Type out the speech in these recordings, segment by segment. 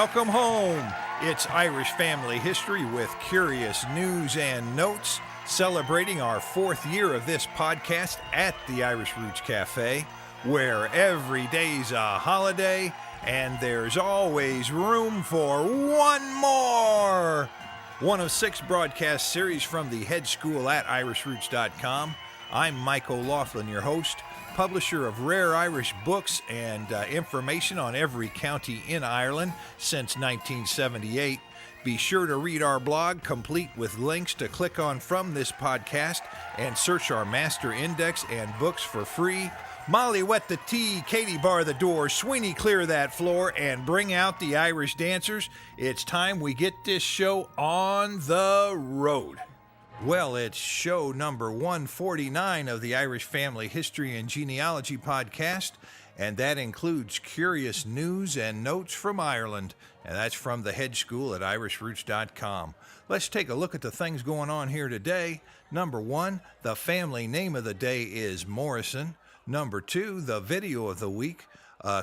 welcome home. It's Irish Family History with curious news and notes, celebrating our 4th year of this podcast at the Irish Roots Cafe, where every day's a holiday and there's always room for one more. One of 6 broadcast series from the head school at irishroots.com. I'm Mike OLaughlin, your host, publisher of rare Irish books and information on every county in Ireland since 1978. Be sure to read our blog, complete with links to click on from this podcast, and search our master index and books for free. Molly, wet the tea, Katie, bar the door, Sweeney, clear that floor, and bring out the Irish dancers. It's time we get this show on the road. Well, it's show number 149 of the Irish Family History and Genealogy podcast, and that includes curious news and notes from Ireland, and that's from the head school at irishroots.com. Let's take a look at the things going on here today. Number 1, the family name of the day is Morrison. Number 2, the video of the week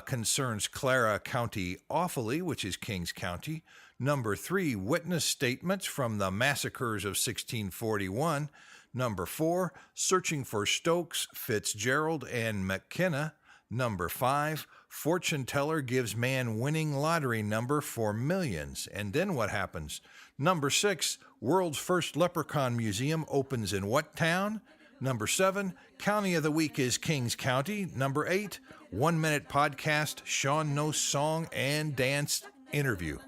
concerns Clara, County Offaly, which is Kings County. Number 3, witness statements from the Massacres of 1641. Number 4, searching for Stokes, Fitzgerald, and McKenna. Number 5, fortune teller gives man winning lottery number for millions. And then what happens? Number 6, world's first Leprechaun Museum opens in what town? Number 7, county of the week is Kings County. Number 8, 1 minute podcast, Sean No's song and dance interview.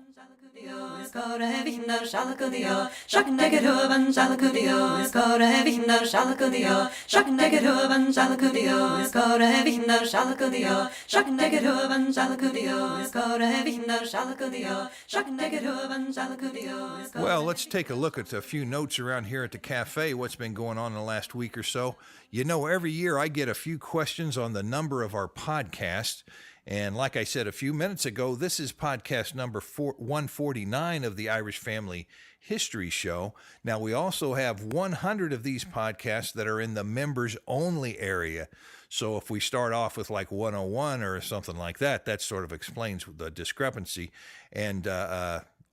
Well, let's take a look at a few notes around here at the cafe, what's been going on in the last week or so. You know, every year I get a few questions on the number of our podcasts. And like I said a few minutes ago, this is podcast number 149 of the Irish Family History Show. Now, we also have 100 of these podcasts that are in the members-only area. So if we start off with like 101 or something like that, that sort of explains the discrepancy. And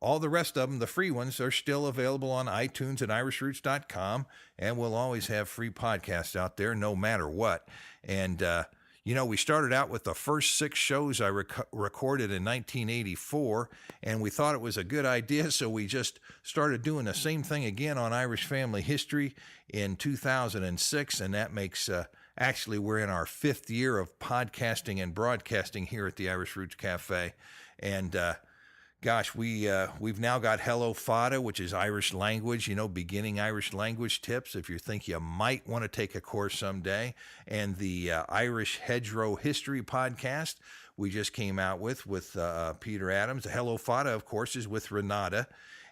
all the rest of them, the free ones, are still available on iTunes and irishroots.com. And we'll always have free podcasts out there no matter what. And you know, we started out with the first 6 shows I recorded in 1984, and we thought it was a good idea, so we just started doing the same thing again on Irish Family History in 2006, and that makes, actually, we're in our 5th year of podcasting and broadcasting here at the Irish Roots Cafe, and gosh, we've now got Hello Fada, which is Irish language, you know, beginning Irish language tips if you think you might want to take a course someday. And the Irish Hedgerow History podcast we just came out with Peter Adams. Hello Fada, of course, is with Renata.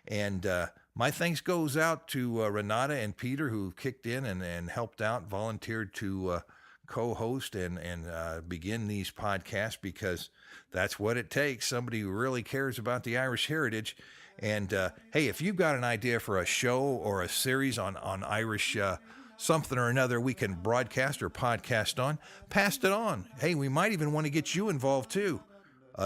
And my thanks goes out to Renata and Peter, who kicked in and helped out, volunteered to co-host and begin these podcasts, because that's what it takes. Somebody who really cares about the Irish heritage. And hey, if you've got an idea for a show or a series on Irish something or another we can broadcast or podcast on, pass it on. Hey, we might even want to get you involved too.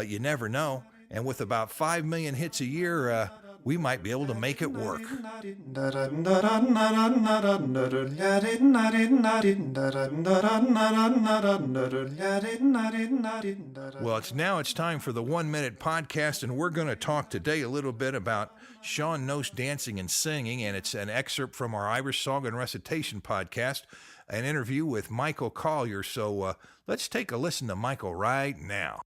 You never know. And with about 5 million hits a year, we might be able to make it work. Well, it's time for the 1 minute podcast, and we're going to talk today a little bit about Sean No's dancing and singing, and it's an excerpt from our Irish Song and Recitation podcast, an interview with Michael Collier. So let's take a listen to Michael right now.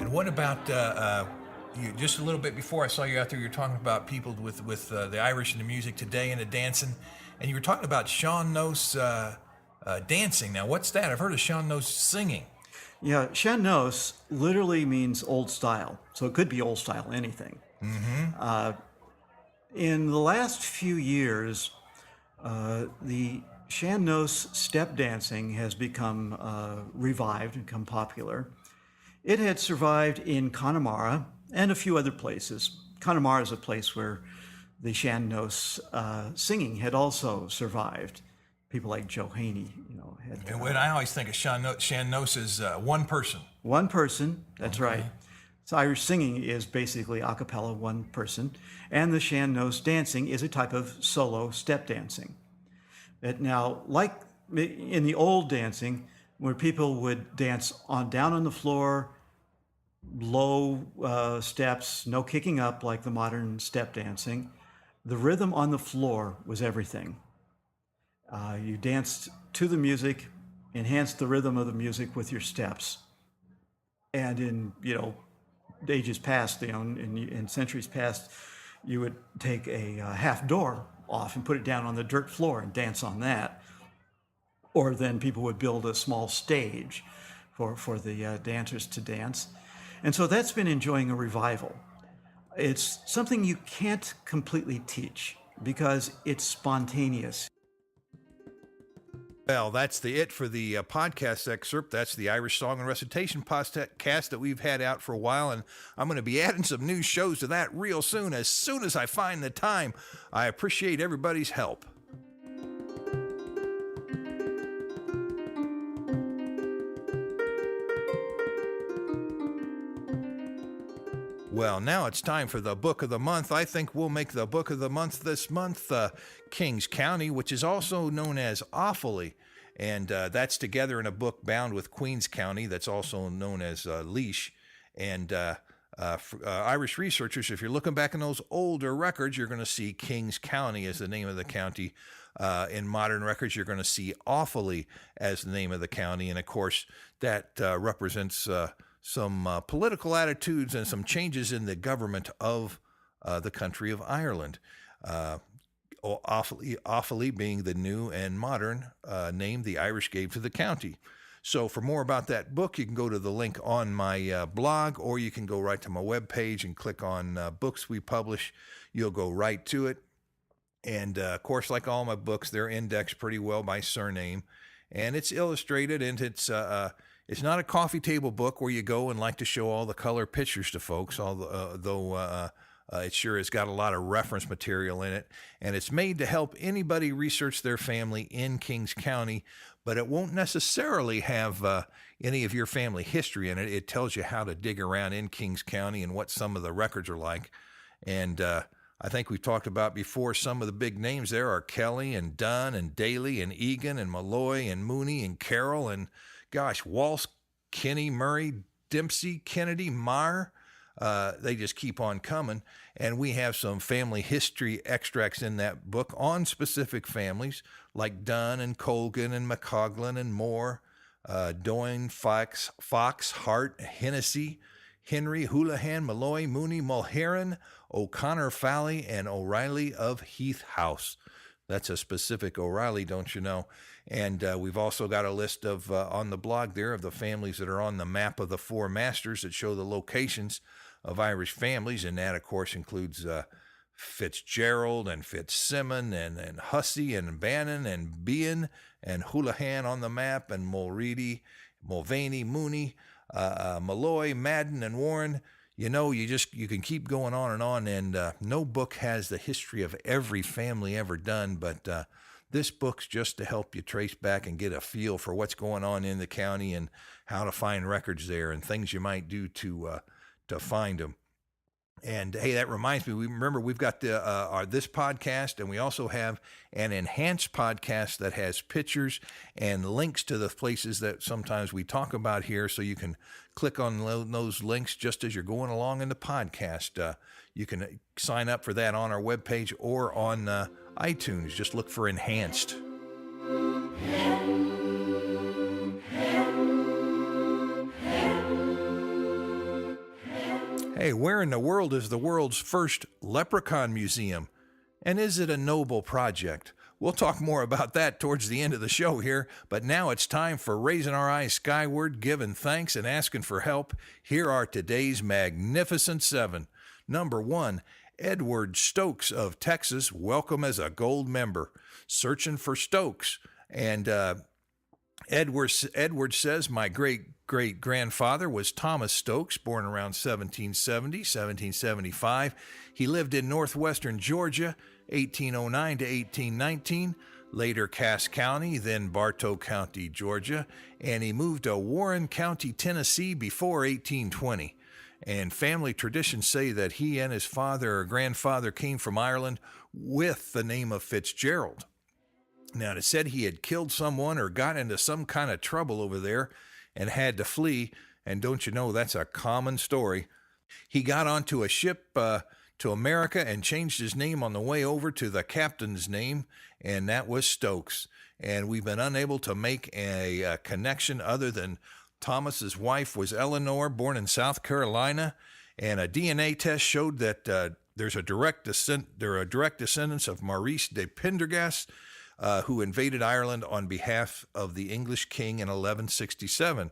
What about you? Just a little bit before I saw you out there, you were talking about people with the Irish and the music today and the dancing, and you were talking about Sean No's dancing. Now, what's that? I've heard of Sean No's singing. Yeah, Sean No's literally means old style, so it could be old style anything. Mm-hmm. In the last few years, the Sean No's step dancing has become revived and become popular. It had survived in Connemara and a few other places, Connemara is a place where the Shannos singing had also survived. People like Joe Haney, had. And when I always think of Shannos as one person. One person, that's right. So Irish singing is basically a cappella, one person, and the Shannos dancing is a type of solo step dancing. But now, like in the old dancing, where people would dance down on the floor, low steps, no kicking up like the modern step dancing, the rhythm on the floor was everything. You danced to the music, enhanced the rhythm of the music with your steps. And in, ages past, in centuries past, you would take a half door off and put it down on the dirt floor and dance on that. Or then people would build a small stage for the dancers to dance. And so that's been enjoying a revival. It's something you can't completely teach because it's spontaneous. Well, that's it for the podcast excerpt. That's the Irish Song and Recitation podcast that we've had out for a while, and I'm going to be adding some new shows to that real soon as I find the time. I appreciate everybody's help. Well, now it's time for the book of the month. I think we'll make the book of the month this month Kings County, which is also known as Offaly. And that's together in a book bound with Queens County that's also known as Laois. And for Irish researchers, if you're looking back in those older records, you're going to see Kings County as the name of the county. In modern records, you're going to see Offaly as the name of the county. And, of course, that represents some political attitudes and some changes in the government of the country of Ireland. Offaly being the new and modern name the Irish gave to the county. So for more about that book, you can go to the link on my blog, or you can go right to my webpage and click on books we publish. You'll go right to it. And, of course, like all my books, they're indexed pretty well by surname. And it's illustrated, and it's not a coffee table book where you go and like to show all the color pictures to folks, though it sure has got a lot of reference material in it. And it's made to help anybody research their family in Kings County, but it won't necessarily have any of your family history in it. It tells you how to dig around in Kings County and what some of the records are like. And I think we've talked about before, some of the big names there are Kelly and Dunn and Daly and Egan and Malloy and Mooney and Carroll and, gosh, Walsh, Kinney, Murray, Dempsey, Kennedy, Marr. They just keep on coming. And we have some family history extracts in that book on specific families like Dunn and Colgan and McCoglin and Moore, Doyne, Fox, Hart, Hennessy, Henry, Houlihan, Malloy, Mooney, Mulheron, O'Connor, Fally, and O'Reilly of Heath House. That's a specific O'Reilly, don't you know? And we've also got a list of, on the blog there, of the families that are on the map of the four masters that show the locations of Irish families. And that, of course, includes Fitzgerald and Fitzsimmon and Hussey and Bannon and Bean and Houlihan on the map, and Mulready, Mulvaney, Mooney, Malloy, Madden, and Warren. You know, you can keep going on, and no book has the history of every family ever done, but this book's just to help you trace back and get a feel for what's going on in the county and how to find records there and things you might do to find them. And hey, that reminds me, we've got this podcast, and we also have an enhanced podcast that has pictures and links to the places that sometimes we talk about here, so you can click on those links just as you're going along in the podcast. You can sign up for that on our webpage or on iTunes. Just look for enhanced. Hey, where in the world is the world's first Leprechaun Museum? And is it a noble project? We'll talk more about that towards the end of the show here, but now it's time for raising our eyes skyward, giving thanks, and asking for help. Here are today's Magnificent Seven. Number 1, Edward Stokes of Texas, welcome as a gold member. Searching for Stokes. And Edward says, my great-great-grandfather was Thomas Stokes, born around 1770, 1775. He lived in northwestern Georgia, 1809 to 1819, later Cass County, then Bartow County, Georgia, and he moved to Warren County, Tennessee before 1820. And family traditions say that he and his father or grandfather came from Ireland with the name of Fitzgerald. Now, it said he had killed someone or got into some kind of trouble over there and had to flee. And don't you know, that's a common story. He got onto a ship to America and changed his name on the way over to the captain's name, and that was Stokes. And we've been unable to make a connection other than Thomas's wife was Eleanor, born in South Carolina, and a DNA test showed that they're a direct descendants of Maurice de Pendergast, who invaded Ireland on behalf of the English king in 1167.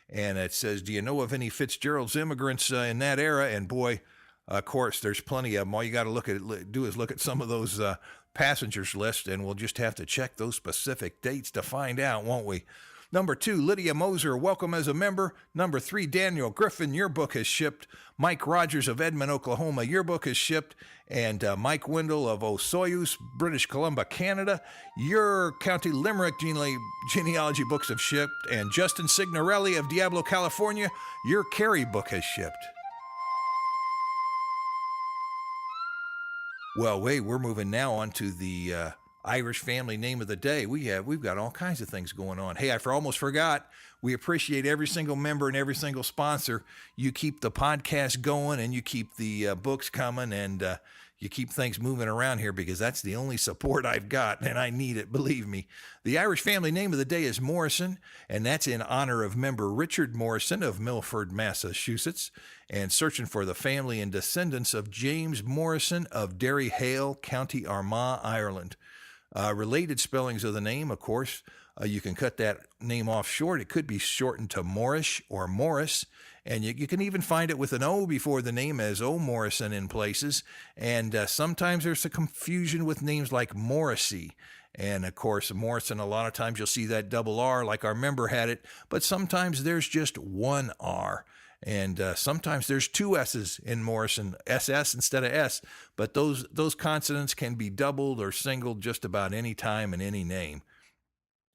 And it says, do you know of any Fitzgerald's immigrants in that era? And boy, of course, there's plenty of them. All you got to do is look at some of those passengers list, and we'll just have to check those specific dates to find out, won't we? Number 2, Lydia Moser, welcome as a member. Number 3, Daniel Griffin, your book has shipped. Mike Rogers of Edmond, Oklahoma, your book has shipped. And Mike Wendell of Osoyoos, British Columbia, Canada, your County Limerick genealogy books have shipped. And Justin Signorelli of Diablo, California, your Carey book has shipped. Well, we're moving now on to the Irish family name of the day. We've got all kinds of things going on. Hey, I almost forgot. We appreciate every single member and every single sponsor. You keep the podcast going, and you keep the books coming, and you keep things moving around here, because that's the only support I've got, and I need it, believe me. The Irish family name of the day is Morrison, and that's in honor of member Richard Morrison of Milford, Massachusetts, and searching for the family and descendants of James Morrison of Derryhale, County Armagh, Ireland. Related spellings of the name, of course, you can cut that name off short. It could be shortened to Morrish or Morris, and you can even find it with an O before the name as O. Morrison in places. And sometimes there's a confusion with names like Morrissey. And, of course, Morrison, a lot of times you'll see that double R like our member had it, but sometimes there's just one R. And sometimes there's two S's in Morrison, SS instead of S, but those consonants can be doubled or singled just about any time in any name.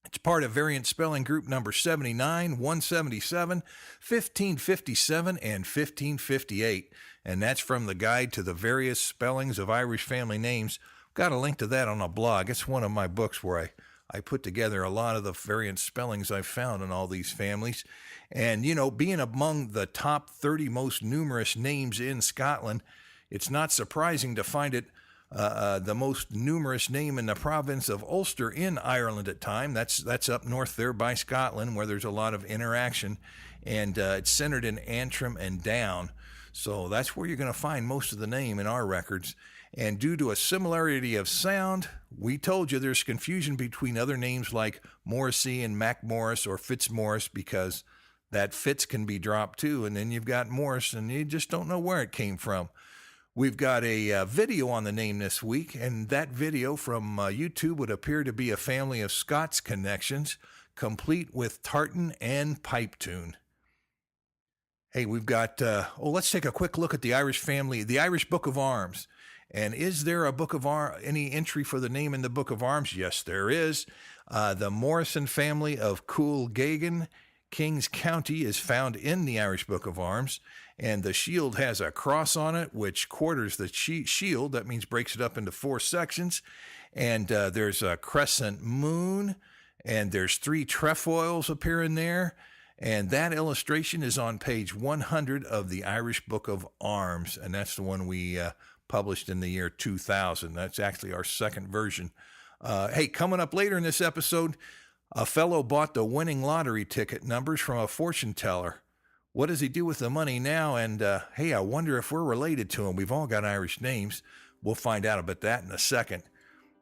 It's part of variant spelling group number 79, 177, 1557, and 1558, and that's from the Guide to the Various Spellings of Irish Family Names. Got a link to that on a blog. It's one of my books where I put together a lot of the variant spellings I've found in all these families. And, you know, being among the top 30 most numerous names in Scotland, it's not surprising to find it the most numerous name in the province of Ulster in Ireland at time. That's up north there by Scotland, where there's a lot of interaction. And it's centered in Antrim and Down. So that's where you're going to find most of the name in our records. And due to a similarity of sound, we told you there's confusion between other names like Morrissey and MacMorris or Fitzmaurice, because that Fitz can be dropped too, and then you've got Morris, and you just don't know where it came from. We've got a video on the name this week, and that video from YouTube would appear to be a family of Scots connections, complete with tartan and pipe tune. Hey, we've got, let's take a quick look at the Irish family, the Irish Book of Arms. And is there a book of any entry for the name in the Book of Arms? Yes, there is. The Morrison family of Coolgagan, Kings County, is found in the Irish Book of Arms, and the shield has a cross on it, which quarters the shield. That means breaks it up into 4 sections. And there's a crescent moon, and there's 3 trefoils appearing there. And that illustration is on page 100 of the Irish Book of Arms, and that's the one we published in the year 2000. That's actually our second version. Hey, coming up later in this episode, a fellow bought the winning lottery ticket numbers from a fortune teller. What does he do with the money now? And hey, I wonder if we're related to him. We've all got Irish names. We'll find out about that in a second.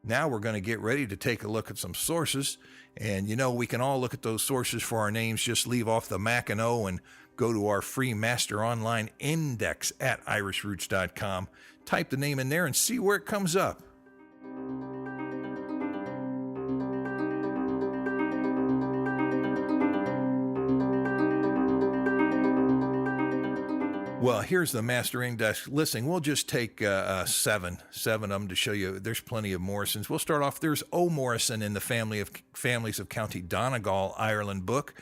Now we're going to get ready to take a look at some sources. And, you know, we can all look at those sources for our names. Just leave off the Mac and O and go to our free master online index at irishroots.com. Type the name in there and see where it comes up. Well, here's the master index listing. We'll just take seven of them to show you. There's plenty of Morrisons. We'll start off. There's O. Morrison in the Families of County Donegal, Ireland book,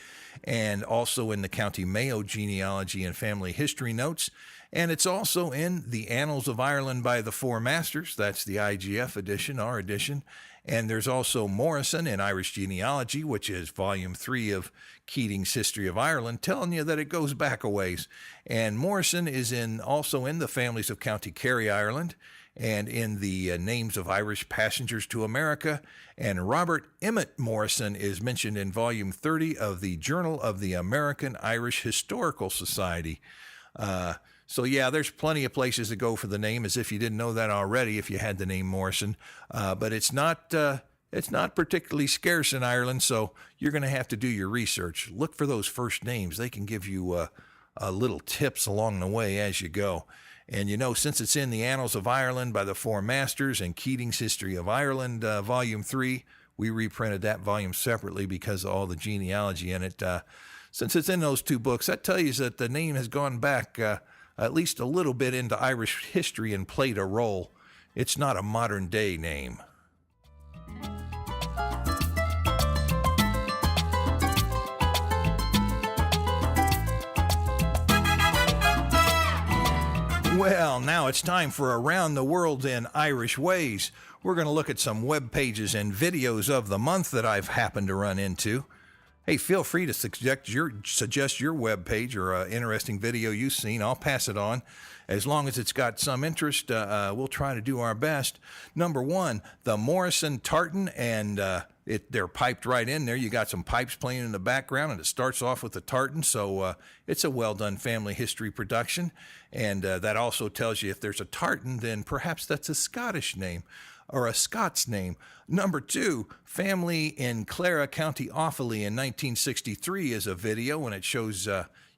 and also in the County Mayo Genealogy and Family History Notes. And it's also in the Annals of Ireland by the Four Masters. That's the IGF edition, our edition. And there's also Morrison in Irish Genealogy, which is Volume 3 of Keating's History of Ireland, telling you that it goes back a ways. And Morrison is also in the Families of County Kerry, Ireland, and in the Names of Irish Passengers to America. And Robert Emmett Morrison is mentioned in Volume 30 of the Journal of the American Irish Historical Society. So yeah, there's plenty of places to go for the name, as if you didn't know that already if you had the name Morrison. But it's not particularly scarce in Ireland, so you're going to have to do your research. Look for those first names. They can give you little tips along the way as you go. And since it's in the Annals of Ireland by the Four Masters and Keating's History of Ireland, Volume 3, we reprinted that volume separately because of all the genealogy in it. Since it's in those two books, that tells you that the name has gone back at least a little bit into Irish history and played a role. It's not a modern day name. Well, now it's time for Around the World in Irish Ways. We're going to look at some web pages and videos of the month that I've happened to run into. Hey, feel free to suggest your web page or an interesting video you've seen. I'll pass it on. As long as it's got some interest, we'll try to do our best. Number one, the Morrison tartan, and they're piped right in there. You got some pipes playing in the background, and it starts off with the tartan, so it's a well-done family history production. And that also tells you if there's a tartan, then perhaps that's a Scottish name or a Scots name. Number two, family in Clara, County Offaly in 1963 is a video, and it shows,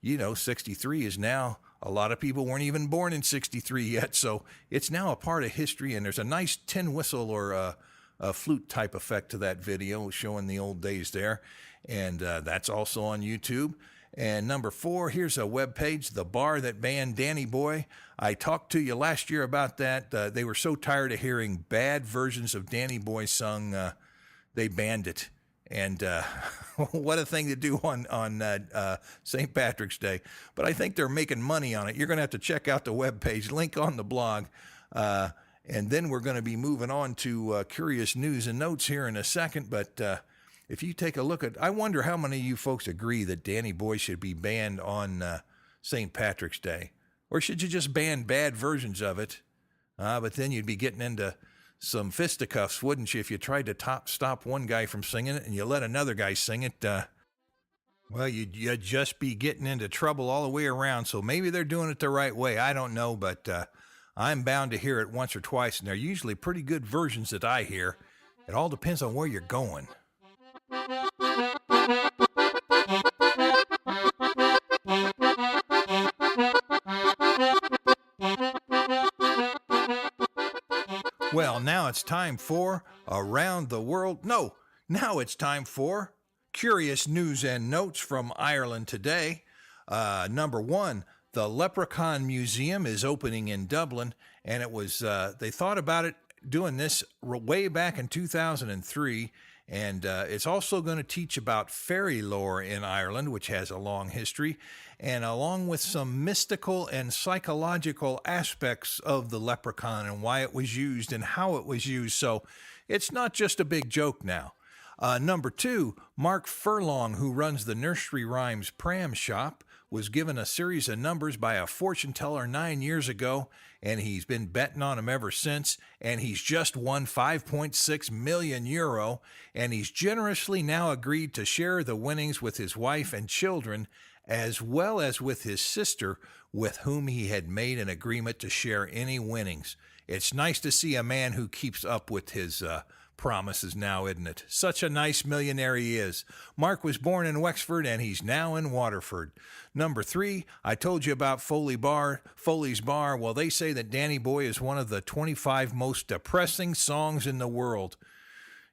63 is now, a lot of people weren't even born in 63 yet, so it's now a part of history, and there's a nice tin whistle or a flute type effect to that video showing the old days there, and that's also on YouTube. And number four, here's a web page, The Bar That Banned Danny Boy. I talked to you last year about that. They were so tired of hearing bad versions of Danny Boy sung, they banned it. And what a thing to do on St. Patrick's Day. But I think they're making money on it. You're going to have to check out the web page, link on the blog. And then we're going to be moving on to curious news and notes here in a second. But if you take a look at, I wonder how many of you folks agree that Danny Boy should be banned on St. Patrick's Day. Or should you just ban bad versions of it? But then you'd be getting into some fisticuffs, wouldn't you, if you tried to stop one guy from singing it and you let another guy sing it? Well, you'd just be getting into trouble all the way around. So maybe they're doing it the right way. I don't know, but I'm bound to hear it once or twice, and they're usually pretty good versions that I hear. It all depends on where you're going. Well, now it's time for Around the World. No, now it's time for Curious News and Notes from Ireland today. Number one, the Leprechaun Museum is opening in Dublin, and it was they thought about it doing this way back in 2003. And it's also going to teach about fairy lore in Ireland, which has a long history, and along with some mystical and psychological aspects of the leprechaun and why it was used and how it was used. So it's not just a big joke now. Number two, Mark Furlong, who runs the Nursery Rhymes Pram Shop, was given a series of numbers by a fortune teller 9 years ago, and he's been betting on them ever since, and he's just won 5.6 million euro, and he's generously now agreed to share the winnings with his wife and children, as well as with his sister, with whom he had made an agreement to share any winnings. It's nice to see a man who keeps up with his promises now, isn't it? Such a nice millionaire he is. Mark was born in Wexford, and he's now in Waterford. Number three, I told you about Foley's Bar. Well, they say that Danny Boy is one of the 25 most depressing songs in the world.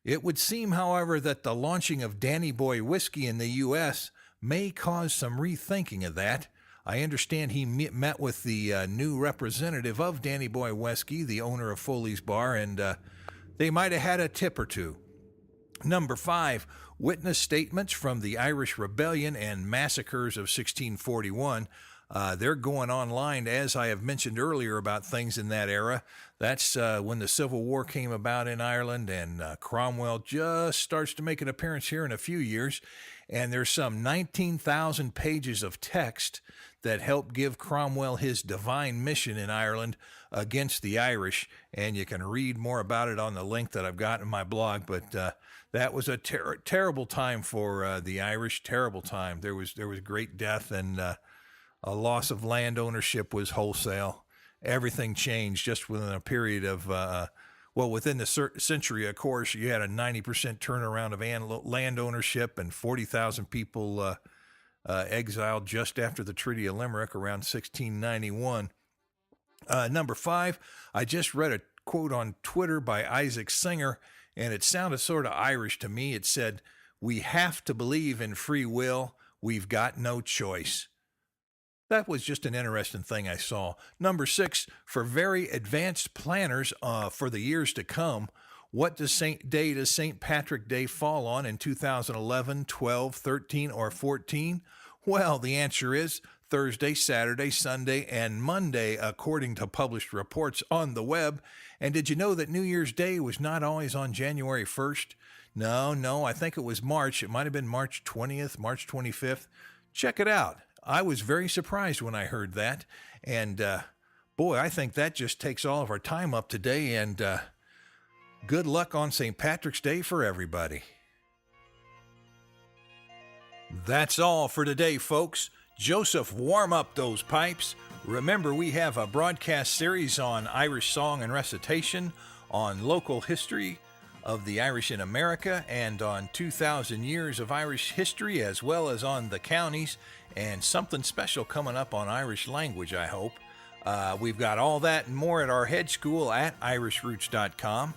It would seem, however, that the launching of Danny Boy whiskey in the U.S. may cause some rethinking of that. I understand he met with the new representative of Danny Boy Wesky, the owner of Foley's Bar, and they might have had a tip or two. Number 5, witness statements from the Irish Rebellion and Massacres of 1641. They're going online, as I have mentioned earlier, about things in that era. That's when the Civil War came about in Ireland, and Cromwell just starts to make an appearance here in a few years. And there's some 19,000 pages of text that helped give Cromwell his divine mission in Ireland against the Irish. And you can read more about it on the link that I've got in my blog. But that was a terrible time for the Irish, terrible time. There was great death, and a loss of land ownership was wholesale. Everything changed just within a period of, within the century, of course, you had a 90% turnaround of land ownership, and 40,000 people exiled just after the Treaty of Limerick around 1691. Number 5, I just read a quote on Twitter by Isaac Singer, and it sounded sort of Irish to me. It said, "We have to believe in free will. We've got no choice." That was just an interesting thing I saw. Number 6, for very advanced planners for the years to come, what does St. Patrick Day fall on in 2011, 12, 13, or 14? Well, the answer is Thursday, Saturday, Sunday, and Monday, according to published reports on the web. And did you know that New Year's Day was not always on January 1st? No, I think it was March. It might have been March 20th, March 25th. Check it out. I was very surprised when I heard that. And, boy, I think that just takes all of our time up today. And good luck on St. Patrick's Day for everybody. That's all for today, folks. Joseph, warm up those pipes. Remember, we have a broadcast series on Irish song and recitation, on local history of the Irish in America, and on 2,000 years of Irish history, as well as on the counties, and something special coming up on Irish language, I hope. We've got all that and more at our head school at irishroots.com.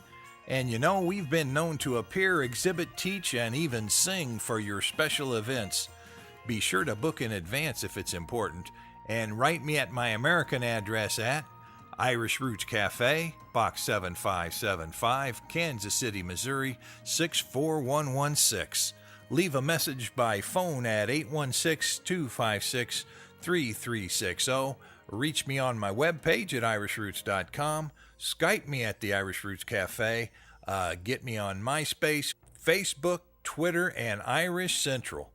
And you know, we've been known to appear, exhibit, teach, and even sing for your special events. Be sure to book in advance if it's important, and write me at my American address at Irish Roots Cafe, Box 7575, Kansas City, Missouri, 64116. Leave a message by phone at 816-256-3360. Reach me on my webpage at irishroots.com. Skype me at the Irish Roots Cafe. Get me on MySpace, Facebook, Twitter, and Irish Central.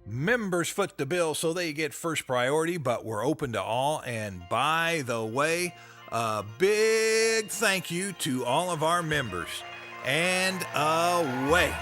Members foot the bill, so they get first priority, but we're open to all. And by the way, a big thank you to all of our members. And away.